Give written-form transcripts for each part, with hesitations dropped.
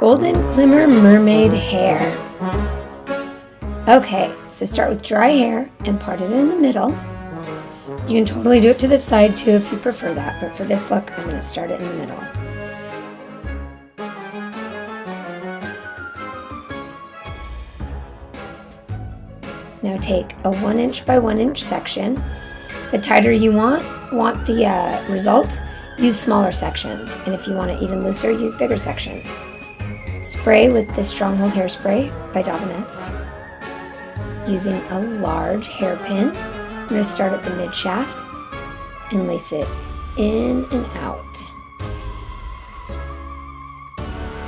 Golden Glimmer Mermaid hair. Okay, so start with dry hair and part it in the middle. You can totally do it to the side too if you prefer that, but for this look, I'm going to start it in the middle. Now take a 1 inch by 1 inch section. The tighter you want the results, use smaller sections. And if you want it even looser, use bigger sections. Spray with the Stronghold Hairspray by Dominus. Using a large hairpin, I'm going to start at the mid shaft and lace it in and out.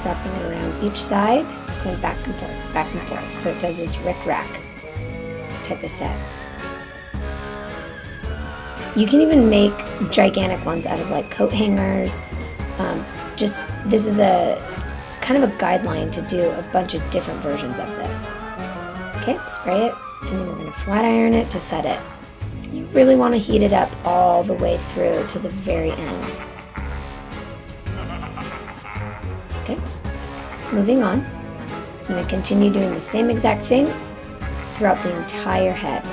Wrapping it around each side, going back and forth. So it does this rick-rack type of set. You can even make gigantic ones out of like coat hangers. This is a kind of a guideline to do a bunch of different versions of this. Okay, spray it, and then we're going to flat iron it to set it. You really want to heat it up all the way through to the very ends. Okay, moving on. I'm going to continue doing the same exact thing throughout the entire head.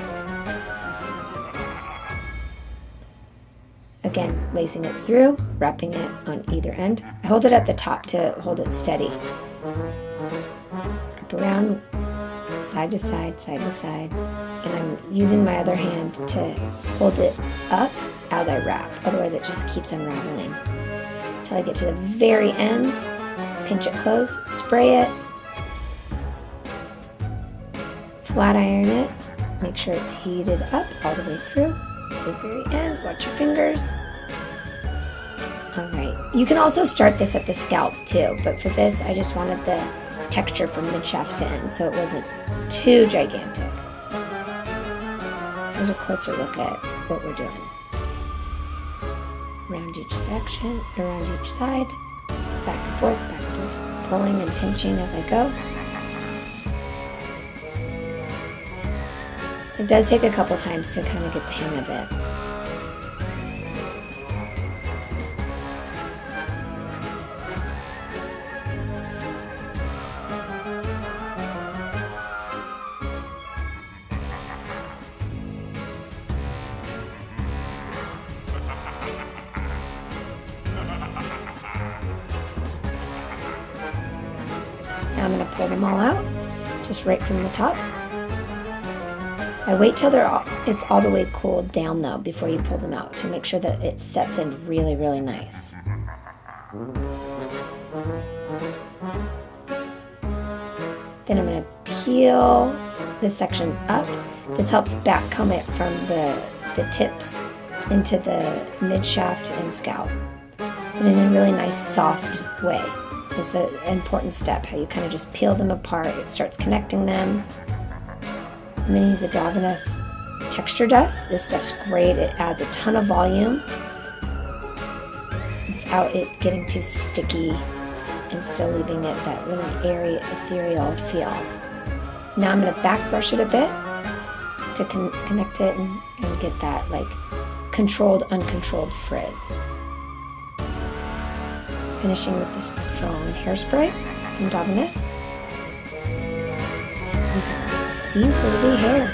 Again, lacing it through, wrapping it on either end. I hold it at the top to hold it steady. Wrap around, side to side, side to side. And I'm using my other hand to hold it up as I wrap. Otherwise it just keeps unraveling. Until I get to the very ends, pinch it close, spray it, flat iron it, make sure it's heated up all the way through. To the very ends, watch your fingers. Alright, you can also start this at the scalp too, but for this I just wanted the texture from mid-shaft to end so it wasn't too gigantic. Here's a closer look at what we're doing. Around each section, around each side, back and forth, pulling and pinching as I go. It does take a couple times to kind of get the hang of it. Now I'm going to pull them all out, just right from the top. I wait till it's all the way cooled down though before you pull them out to make sure that it sets in really, really nice. Then I'm going to peel the sections up. This helps back comb it from the tips into the mid shaft and scalp, but in a really nice soft way. So it's an important step, how you kind of just peel them apart. It starts connecting them. I'm going to use the Dominus Texture Dust. This stuff's great. It adds a ton of volume without it getting too sticky and still leaving it that really airy, ethereal feel. Now I'm going to back brush it a bit to connect it and get that like controlled, uncontrolled frizz. Finishing with the strong hairspray from Dominus. Seaworthy hair.